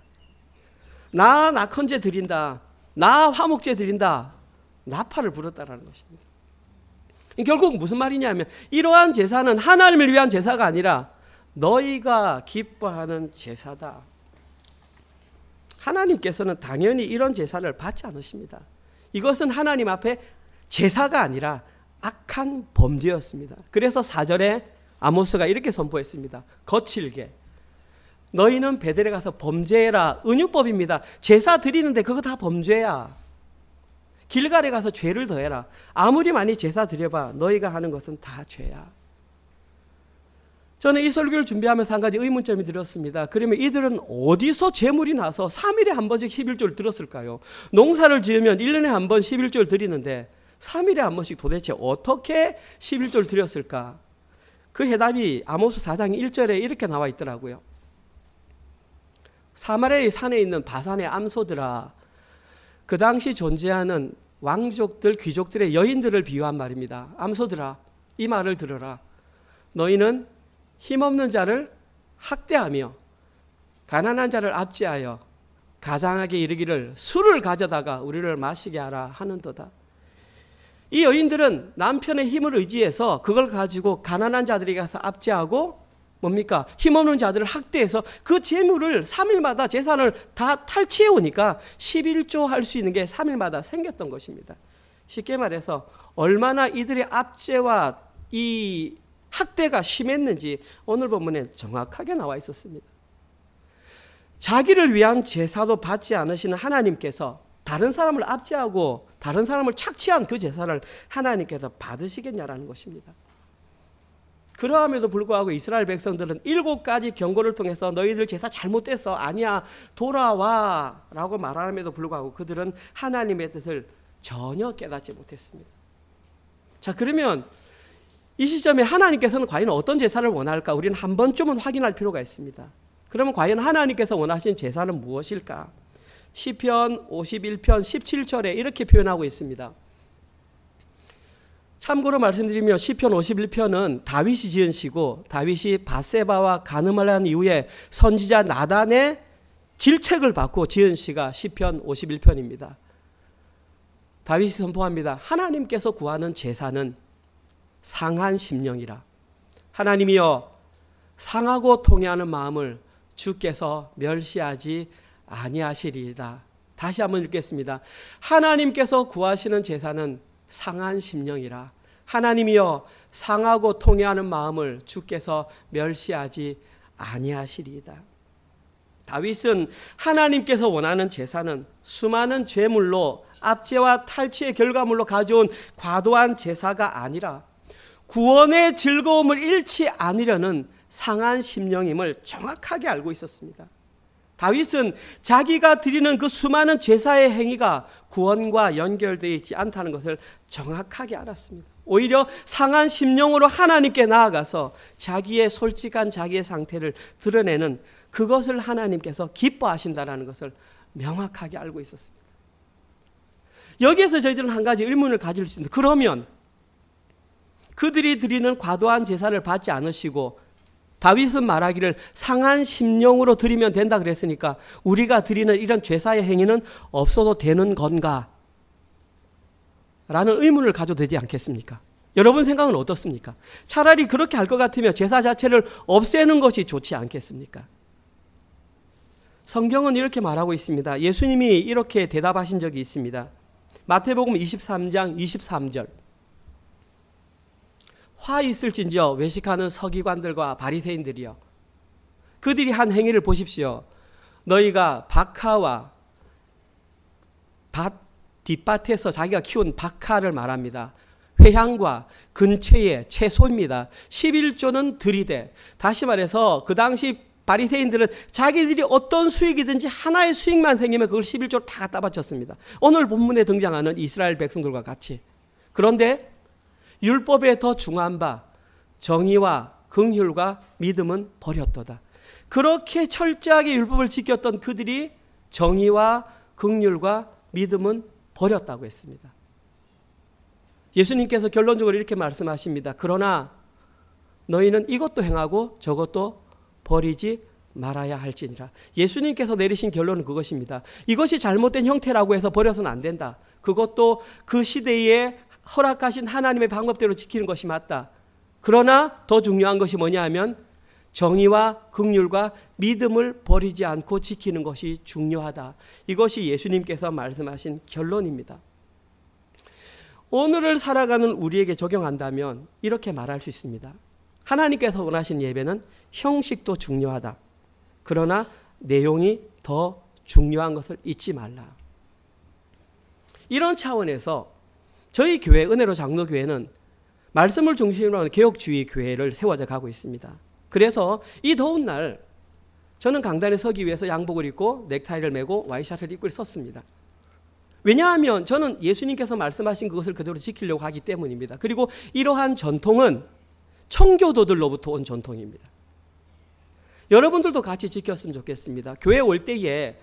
Speaker 2: 나 낙헌제 드린다. 나 화목제 드린다. 나팔을 불었다라는 것입니다. 결국 무슨 말이냐면 이러한 제사는 하나님을 위한 제사가 아니라 너희가 기뻐하는 제사다. 하나님께서는 당연히 이런 제사를 받지 않으십니다. 이것은 하나님 앞에 제사가 아니라 악한 범죄였습니다. 그래서 4절에 아모스가 이렇게 선포했습니다. 거칠게 너희는 베델에 가서 범죄해라. 은유법입니다. 제사 드리는데 그거 다 범죄야. 길갈에 가서 죄를 더해라. 아무리 많이 제사 드려봐 너희가 하는 것은 다 죄야. 저는 이 설교를 준비하면서 한 가지 의문점이 들었습니다. 그러면 이들은 어디서 재물이 나서 3일에 한 번씩 11조를 들었을까요? 농사를 지으면 1년에 한 번 11조를 드리는데 3일에 한 번씩 도대체 어떻게 11조를 드렸을까? 그 해답이 아모스 4장 1절에 이렇게 나와 있더라고요. 사마리아의 산에 있는 바산의 암소들아, 그 당시 존재하는 왕족들, 귀족들의 여인들을 비유한 말입니다. 암소들아, 이 말을 들어라. 너희는 힘없는 자를 학대하며 가난한 자를 압제하여 가장하게 이르기를 술을 가져다가 우리를 마시게 하라 하는도다. 이 여인들은 남편의 힘을 의지해서 그걸 가지고 가난한 자들에게 가서 압제하고 뭡니까? 힘없는 자들을 학대해서 그 재물을 3일마다 재산을 다 탈취해 오니까 11조 할 수 있는 게 3일마다 생겼던 것입니다. 쉽게 말해서 얼마나 이들의 압제와 이 학대가 심했는지 오늘 본문에 정확하게 나와 있었습니다. 자기를 위한 제사도 받지 않으시는 하나님께서 다른 사람을 압제하고 다른 사람을 착취한 그 제사를 하나님께서 받으시겠냐라는 것입니다. 그러함에도 불구하고 이스라엘 백성들은 7가지 경고를 통해서 너희들 제사 잘못됐어, 아니야, 돌아와 라고 말함에도 불구하고 그들은 하나님의 뜻을 전혀 깨닫지 못했습니다. 자, 그러면 이 시점에 하나님께서는 과연 어떤 제사를 원할까? 우리는 한 번쯤은 확인할 필요가 있습니다. 그러면 과연 하나님께서 원하시는 제사는 무엇일까? 시편 51편 17절에 이렇게 표현하고 있습니다. 참고로 말씀드리면 시편 51편은 다윗이 지은 시고 다윗이 밧세바와 간음을 한 이후에 선지자 나단의 질책을 받고 지은 시가 시편 51편입니다. 다윗이 선포합니다. 하나님께서 구하는 제사는 상한 심령이라. 하나님이여, 상하고 통회하는 마음을 주께서 멸시하지 아니하시리이다. 다시 한번 읽겠습니다. 하나님께서 구하시는 제사는 상한 심령이라. 하나님이여, 상하고 통회하는 마음을 주께서 멸시하지 아니하시리이다. 다윗은 하나님께서 원하는 제사는 수많은 죄물로 압제와 탈취의 결과물로 가져온 과도한 제사가 아니라 구원의 즐거움을 잃지 않으려는 상한 심령임을 정확하게 알고 있었습니다. 다윗은 자기가 드리는 그 수많은 제사의 행위가 구원과 연결되어 있지 않다는 것을 정확하게 알았습니다. 오히려 상한 심령으로 하나님께 나아가서 자기의 솔직한 자기의 상태를 드러내는 그것을 하나님께서 기뻐하신다는 것을 명확하게 알고 있었습니다. 여기에서 저희들은 한 가지 의문을 가질 수 있습니다. 그러면 그들이 드리는 과도한 제사를 받지 않으시고 다윗은 말하기를 상한 심령으로 드리면 된다 그랬으니까 우리가 드리는 이런 제사의 행위는 없어도 되는 건가? 라는 의문을 가져도 되지 않겠습니까? 여러분 생각은 어떻습니까? 차라리 그렇게 할 것 같으면 제사 자체를 없애는 것이 좋지 않겠습니까? 성경은 이렇게 말하고 있습니다. 예수님이 이렇게 대답하신 적이 있습니다. 마태복음 23장 23절. 화 있을진저 외식하는 서기관들과 바리새인들이여, 그들이 한 행위를 보십시오. 너희가 박하와 밭 뒷밭에서 자기가 키운 박하를 말합니다. 회향과 근처의 채소입니다. 11조는 들이되, 다시 말해서 그 당시 바리새인들은 자기들이 어떤 수익이든지 하나의 수익만 생기면 그걸 11조로 다 갖다 바쳤습니다. 오늘 본문에 등장하는 이스라엘 백성들과 같이. 그런데 율법에 더 중한 바 정의와 긍휼과 믿음은 버렸도다. 그렇게 철저하게 율법을 지켰던 그들이 정의와 긍휼과 믿음은 버렸다고 했습니다. 예수님께서 결론적으로 이렇게 말씀하십니다. 그러나 너희는 이것도 행하고 저것도 버리지 말아야 할지니라. 예수님께서 내리신 결론은 그것입니다. 이것이 잘못된 형태라고 해서 버려서는 안 된다. 그것도 그 시대에 허락하신 하나님의 방법대로 지키는 것이 맞다. 그러나 더 중요한 것이 뭐냐 하면 정의와 긍휼과 믿음을 버리지 않고 지키는 것이 중요하다. 이것이 예수님께서 말씀하신 결론입니다. 오늘을 살아가는 우리에게 적용한다면 이렇게 말할 수 있습니다. 하나님께서 원하신 예배는 형식도 중요하다. 그러나 내용이 더 중요한 것을 잊지 말라. 이런 차원에서 저희 교회 은혜로 장로교회는 말씀을 중심으로 하는 개혁주의 교회를 세워져 가고 있습니다. 그래서 이 더운 날 저는 강단에 서기 위해서 양복을 입고 넥타이를 메고 와이셔츠를 입고 섰습니다. 왜냐하면 저는 예수님께서 말씀하신 그것을 그대로 지키려고 하기 때문입니다. 그리고 이러한 전통은 청교도들로부터 온 전통입니다. 여러분들도 같이 지켰으면 좋겠습니다. 교회 올 때에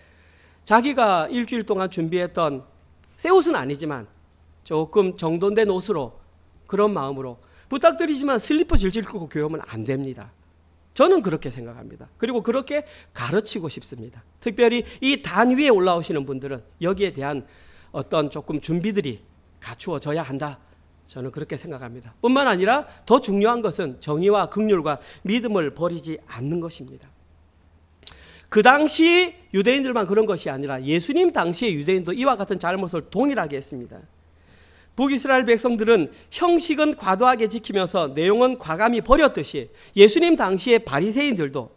Speaker 2: 자기가 일주일 동안 준비했던 새 옷은 아니지만 조금 정돈된 옷으로, 그런 마음으로 부탁드리지만 슬리퍼 질질 끌고 교회 오면 안 됩니다. 저는 그렇게 생각합니다. 그리고 그렇게 가르치고 싶습니다. 특별히 이 단 위에 올라오시는 분들은 여기에 대한 어떤 조금 준비들이 갖추어져야 한다. 저는 그렇게 생각합니다. 뿐만 아니라 더 중요한 것은 정의와 긍휼과 믿음을 버리지 않는 것입니다. 그 당시 유대인들만 그런 것이 아니라 예수님 당시의 유대인도 이와 같은 잘못을 동일하게 했습니다. 북이스라엘 백성들은 형식은 과도하게 지키면서 내용은 과감히 버렸듯이 예수님 당시의 바리새인들도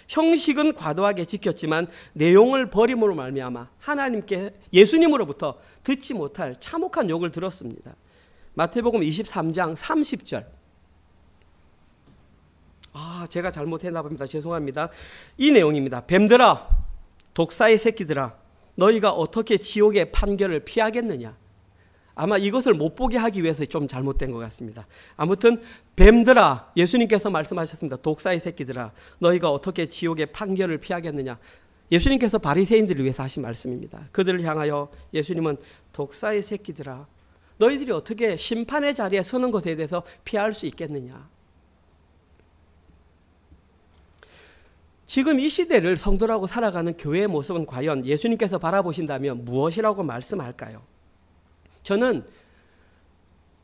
Speaker 2: 형식은 과도하게 지켰지만 내용을 버림으로 말미암아 하나님께 예수님으로부터 듣지 못할 참혹한 욕을 들었습니다. 마태복음 23장 30절. 제가 잘못했나 봅니다. 죄송합니다. 이 내용입니다. 뱀들아, 독사의 새끼들아, 너희가 어떻게 지옥의 판결을 피하겠느냐. 아마 이것을 못 보게 하기 위해서 좀 잘못된 것 같습니다. 아무튼 뱀들아, 예수님께서 말씀하셨습니다. 독사의 새끼들아, 너희가 어떻게 지옥의 판결을 피하겠느냐. 예수님께서 바리새인들을 위해서 하신 말씀입니다. 그들을 향하여 예수님은 독사의 새끼들아, 너희들이 어떻게 심판의 자리에 서는 것에 대해서 피할 수 있겠느냐. 지금 이 시대를 성도라고 살아가는 교회의 모습은 과연 예수님께서 바라보신다면 무엇이라고 말씀할까요? 저는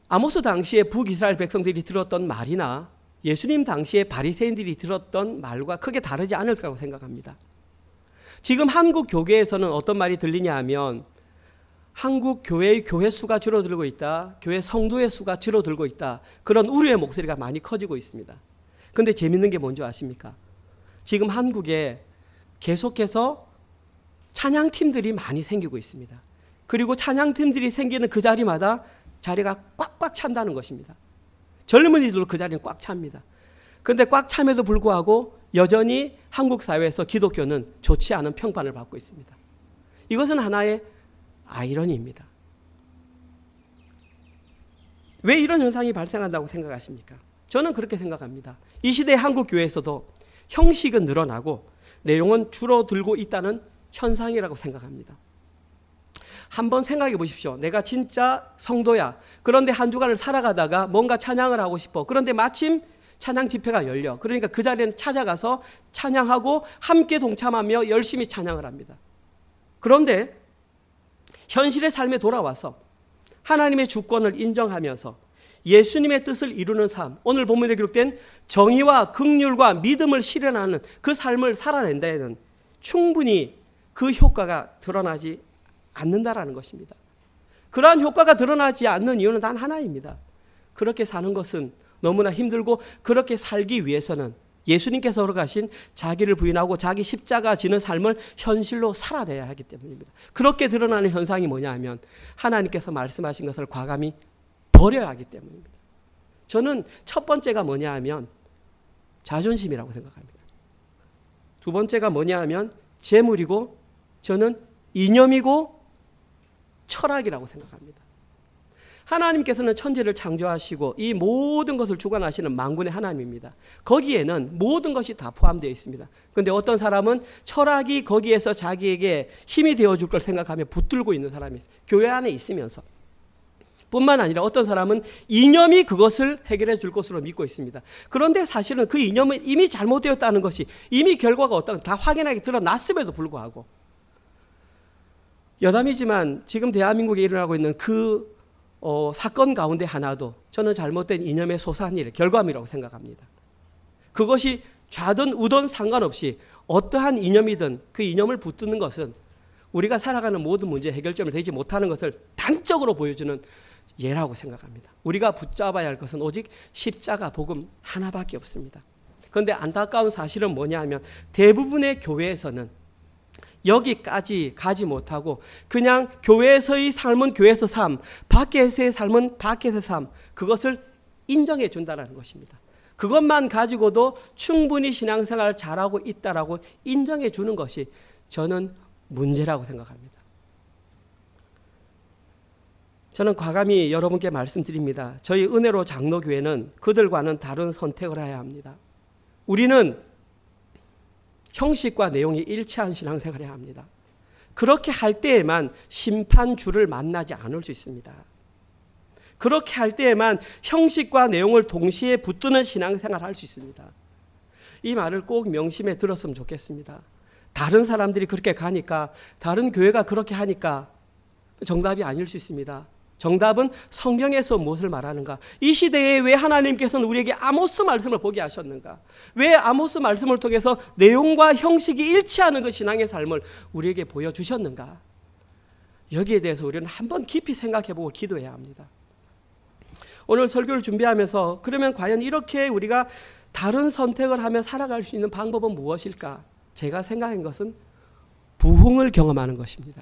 Speaker 2: 아모스 당시에 북이스라엘 백성들이 들었던 말이나 예수님 당시에 바리새인들이 들었던 말과 크게 다르지 않을 거라고 생각합니다. 지금 한국 교계에서는 어떤 말이 들리냐 하면 한국 교회의 교회 수가 줄어들고 있다. 교회 성도의 수가 줄어들고 있다. 그런 우려의 목소리가 많이 커지고 있습니다. 그런데 재밌는 게 뭔지 아십니까? 지금 한국에 계속해서 찬양팀들이 많이 생기고 있습니다. 그리고 찬양팀들이 생기는 그 자리마다 자리가 꽉꽉 찬다는 것입니다. 젊은이들도 그 자리는 꽉 찹니다. 그런데 꽉 참에도 불구하고 여전히 한국 사회에서 기독교는 좋지 않은 평판을 받고 있습니다. 이것은 하나의 아이러니입니다. 왜 이런 현상이 발생한다고 생각하십니까? 저는 그렇게 생각합니다. 이 시대의 한국 교회에서도 형식은 늘어나고 내용은 줄어들고 있다는 현상이라고 생각합니다. 한번 생각해 보십시오. 내가 진짜 성도야. 그런데 한 주간을 살아가다가 뭔가 찬양을 하고 싶어. 그런데 마침 찬양 집회가 열려. 그러니까 그 자리에는 찾아가서 찬양하고 함께 동참하며 열심히 찬양을 합니다. 그런데 현실의 삶에 돌아와서 하나님의 주권을 인정하면서 예수님의 뜻을 이루는 삶, 오늘 본문에 기록된 정의와 긍휼과 믿음을 실현하는 그 삶을 살아낸 데에는 충분히 그 효과가 드러나지 않는다라는 것입니다. 그러한 효과가 드러나지 않는 이유는 단 하나입니다. 그렇게 사는 것은 너무나 힘들고 그렇게 살기 위해서는 예수님께서 걸어가신 자기를 부인하고 자기 십자가 지는 삶을 현실로 살아내야 하기 때문입니다. 그렇게 드러나는 현상이 뭐냐 하면 하나님께서 말씀하신 것을 과감히 버려야 하기 때문입니다. 저는 첫 번째가 뭐냐 하면 자존심이라고 생각합니다. 두 번째가 뭐냐 하면 재물이고 저는 이념이고 철학이라고 생각합니다. 하나님께서는 천지를 창조하시고 이 모든 것을 주관하시는 만군의 하나님입니다. 거기에는 모든 것이 다 포함되어 있습니다. 그런데 어떤 사람은 철학이 거기에서 자기에게 힘이 되어줄 걸 생각하며 붙들고 있는 사람이 있어요. 교회 안에 있으면서. 뿐만 아니라 어떤 사람은 이념이 그것을 해결해 줄 것으로 믿고 있습니다. 그런데 사실은 그 이념은 이미 잘못되었다는 것이 이미 결과가 어떤 다 확연하게 드러났음에도 불구하고 여담이지만 지금 대한민국에 일어나고 있는 그 사건 가운데 하나도 저는 잘못된 이념의 소산일, 결과물이라고 생각합니다. 그것이 좌든 우든 상관없이 어떠한 이념이든 그 이념을 붙드는 것은 우리가 살아가는 모든 문제의 해결점을 되지 못하는 것을 단적으로 보여주는 예라고 생각합니다. 우리가 붙잡아야 할 것은 오직 십자가 복음 하나밖에 없습니다. 그런데 안타까운 사실은 뭐냐 하면 대부분의 교회에서는 여기까지 가지 못하고 그냥 교회에서의 삶은 교회에서 삶, 밖에서의 삶은 밖에서 삶, 그것을 인정해 준다는 것입니다. 그것만 가지고도 충분히 신앙생활을 잘하고 있다라고 인정해 주는 것이 저는 문제라고 생각합니다. 저는 과감히 여러분께 말씀드립니다. 저희 은혜로 장로교회는 그들과는 다른 선택을 해야 합니다. 우리는 형식과 내용이 일치한 신앙생활을 해야 합니다. 그렇게 할 때에만 심판주를 만나지 않을 수 있습니다. 그렇게 할 때에만 형식과 내용을 동시에 붙드는 신앙생활을 할 수 있습니다. 이 말을 꼭 명심해 들었으면 좋겠습니다. 다른 사람들이 그렇게 가니까, 다른 교회가 그렇게 하니까 정답이 아닐 수 있습니다. 정답은 성경에서 무엇을 말하는가? 이 시대에 왜 하나님께서는 우리에게 아모스 말씀을 보게 하셨는가? 왜 아모스 말씀을 통해서 내용과 형식이 일치하는 그 신앙의 삶을 우리에게 보여주셨는가? 여기에 대해서 우리는 한번 깊이 생각해보고 기도해야 합니다. 오늘 설교를 준비하면서 그러면 과연 이렇게 우리가 다른 선택을 하며 살아갈 수 있는 방법은 무엇일까? 제가 생각한 것은 부흥을 경험하는 것입니다.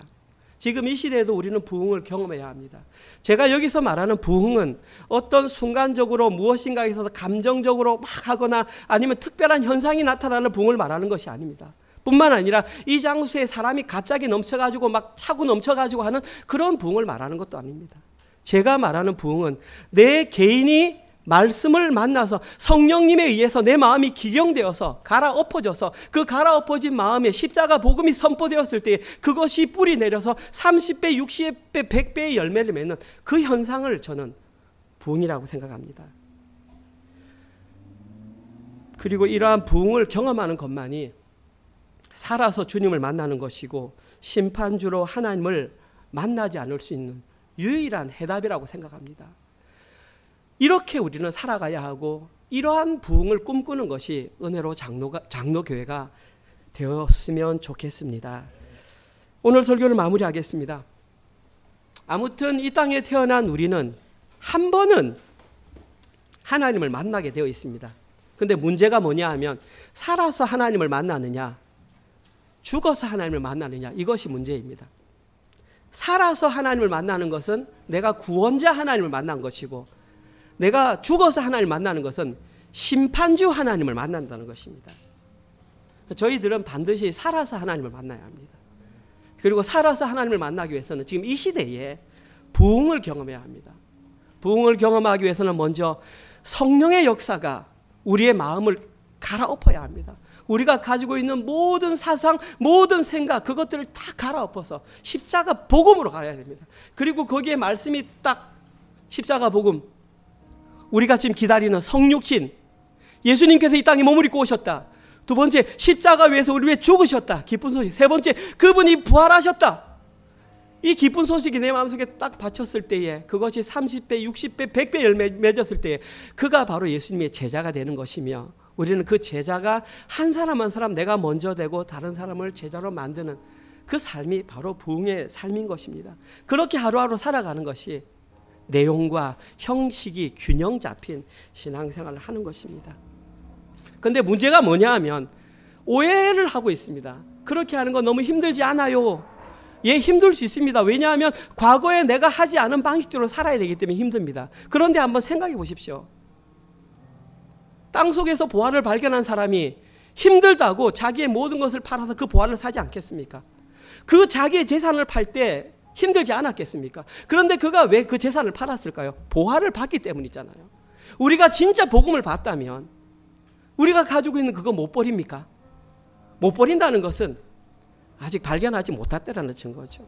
Speaker 2: 지금 이 시대에도 우리는 부흥을 경험해야 합니다. 제가 여기서 말하는 부흥은 어떤 순간적으로 무엇인가에 있어서 감정적으로 막 하거나 아니면 특별한 현상이 나타나는 부흥을 말하는 것이 아닙니다. 뿐만 아니라 이 장소에 사람이 갑자기 넘쳐가지고 막 차고 넘쳐가지고 하는 그런 부흥을 말하는 것도 아닙니다. 제가 말하는 부흥은 내 개인이 말씀을 만나서 성령님에 의해서 내 마음이 기경되어서 갈아엎어져서 그 갈아엎어진 마음에 십자가 복음이 선포되었을 때 그것이 뿌리 내려서 30배, 60배, 100배의 열매를 맺는 그 현상을 저는 부흥이라고 생각합니다. 그리고 이러한 부흥을 경험하는 것만이 살아서 주님을 만나는 것이고 심판주로 하나님을 만나지 않을 수 있는 유일한 해답이라고 생각합니다. 이렇게 우리는 살아가야 하고 이러한 부흥을 꿈꾸는 것이 은혜로 장로교회가 되었으면 좋겠습니다. 오늘 설교를 마무리하겠습니다. 아무튼 이 땅에 태어난 우리는 한 번은 하나님을 만나게 되어 있습니다. 그런데 문제가 뭐냐 하면 살아서 하나님을 만나느냐 죽어서 하나님을 만나느냐 이것이 문제입니다. 살아서 하나님을 만나는 것은 내가 구원자 하나님을 만난 것이고 내가 죽어서 하나님을 만나는 것은 심판주 하나님을 만난다는 것입니다. 저희들은 반드시 살아서 하나님을 만나야 합니다. 그리고 살아서 하나님을 만나기 위해서는 지금 이 시대에 부흥을 경험해야 합니다. 부흥을 경험하기 위해서는 먼저 성령의 역사가 우리의 마음을 갈아엎어야 합니다. 우리가 가지고 있는 모든 사상, 모든 생각 그것들을 다 갈아엎어서 십자가 복음으로 가야 됩니다. 그리고 거기에 말씀이 딱 십자가 복음, 우리가 지금 기다리는 성육신, 예수님께서 이 땅에 몸을 입고 오셨다. 두 번째, 십자가 위에서 우리 위해 죽으셨다. 기쁜 소식. 세 번째, 그분이 부활하셨다. 이 기쁜 소식이 내 마음속에 딱 받쳤을 때에 그것이 30배, 60배, 100배 열매 맺었을 때에 그가 바로 예수님의 제자가 되는 것이며 우리는 그 제자가 한 사람 한 사람 내가 먼저 되고 다른 사람을 제자로 만드는 그 삶이 바로 부흥의 삶인 것입니다. 그렇게 하루하루 살아가는 것이 내용과 형식이 균형 잡힌 신앙생활을 하는 것입니다. 그런데 문제가 뭐냐 하면 오해를 하고 있습니다. 그렇게 하는 거 너무 힘들지 않아요? 예, 힘들 수 있습니다. 왜냐하면 과거에 내가 하지 않은 방식대로 살아야 되기 때문에 힘듭니다. 그런데 한번 생각해 보십시오. 땅속에서 보화를 발견한 사람이 힘들다고 자기의 모든 것을 팔아서 그 보화를 사지 않겠습니까? 그 자기의 재산을 팔 때 힘들지 않았겠습니까? 그런데 그가 왜 그 재산을 팔았을까요? 보화를 받기 때문이잖아요. 우리가 진짜 복음을 받다면 우리가 가지고 있는 그거 못 버립니까? 못 버린다는 것은 아직 발견하지 못했다는 증거죠.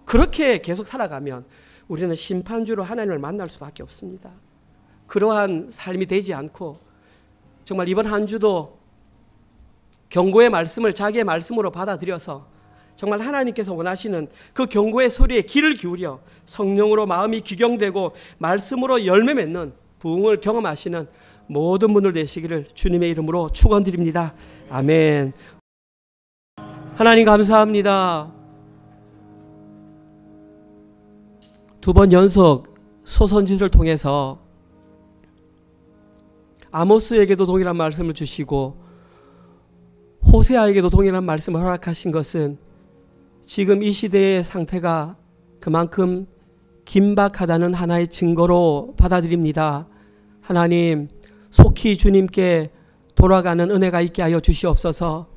Speaker 2: 그렇게 계속 살아가면 우리는 심판주로 하나님을 만날 수밖에 없습니다. 그러한 삶이 되지 않고 정말 이번 한 주도 경고의 말씀을 자기의 말씀으로 받아들여서 정말 하나님께서 원하시는 그 경고의 소리에 귀를 기울여 성령으로 마음이 기경되고 말씀으로 열매 맺는 부흥을 경험하시는 모든 분들 되시기를 주님의 이름으로 축원드립니다. 아멘. 하나님 감사합니다. 두 번 연속 소선지를 통해서 아모스에게도 동일한 말씀을 주시고 호세아에게도 동일한 말씀을 허락하신 것은 지금 이 시대의 상태가 그만큼 긴박하다는 하나의 증거로 받아들입니다. 하나님, 속히 주님께 돌아가는 은혜가 있게 하여 주시옵소서.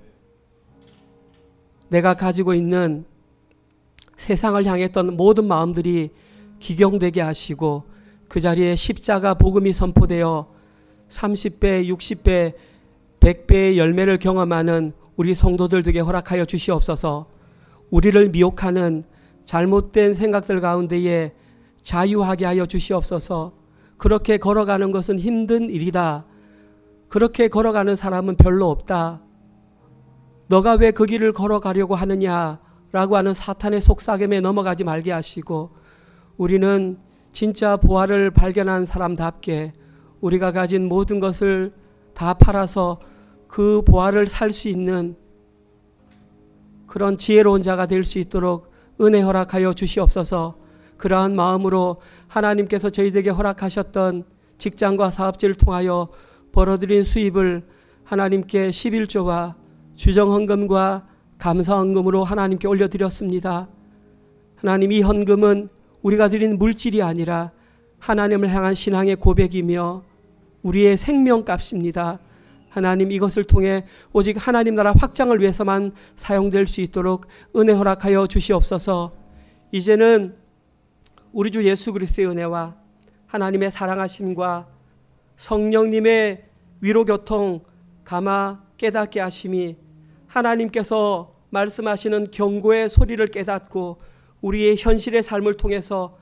Speaker 2: 내가 가지고 있는 세상을 향했던 모든 마음들이 기경되게 하시고 그 자리에 십자가 복음이 선포되어 30배, 60배, 100배의 열매를 경험하는 우리 성도들 되게 허락하여 주시옵소서. 우리를 미혹하는 잘못된 생각들 가운데에 자유하게 하여 주시옵소서. 그렇게 걸어가는 것은 힘든 일이다. 그렇게 걸어가는 사람은 별로 없다. 너가 왜 그 길을 걸어가려고 하느냐라고 하는 사탄의 속삭임에 넘어가지 말게 하시고, 우리는 진짜 보화를 발견한 사람답게 우리가 가진 모든 것을 다 팔아서 그 보화를 살 수 있는 그런 지혜로운 자가 될 수 있도록 은혜 허락하여 주시옵소서. 그러한 마음으로 하나님께서 저희들에게 허락하셨던 직장과 사업지를 통하여 벌어들인 수입을 하나님께 11조와 주정헌금과 감사헌금으로 하나님께 올려드렸습니다. 하나님, 이 헌금은 우리가 드린 물질이 아니라 하나님을 향한 신앙의 고백이며 우리의 생명값입니다. 하나님, 이것을 통해 오직 하나님 나라 확장을 위해서만 사용될 수 있도록 은혜 허락하여 주시옵소서. 이제는 우리 주 예수 그리스도의 은혜와 하나님의 사랑하심과 성령님의 위로교통 감화 깨닫게 하심이 하나님께서 말씀하시는 경고의 소리를 깨닫고 우리의 현실의 삶을 통해서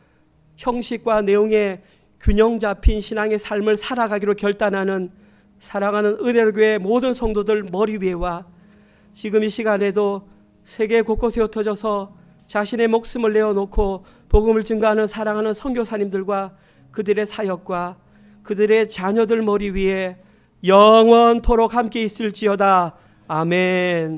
Speaker 2: 형식과 내용의 균형 잡힌 신앙의 삶을 살아가기로 결단하는 사랑하는 은혜교회 모든 성도들 머리 위에와 지금 이 시간에도 세계 곳곳에 흩어져서 자신의 목숨을 내어놓고 복음을 증거하는 사랑하는 선교사님들과 그들의 사역과 그들의 자녀들 머리 위에 영원토록 함께 있을지어다. 아멘.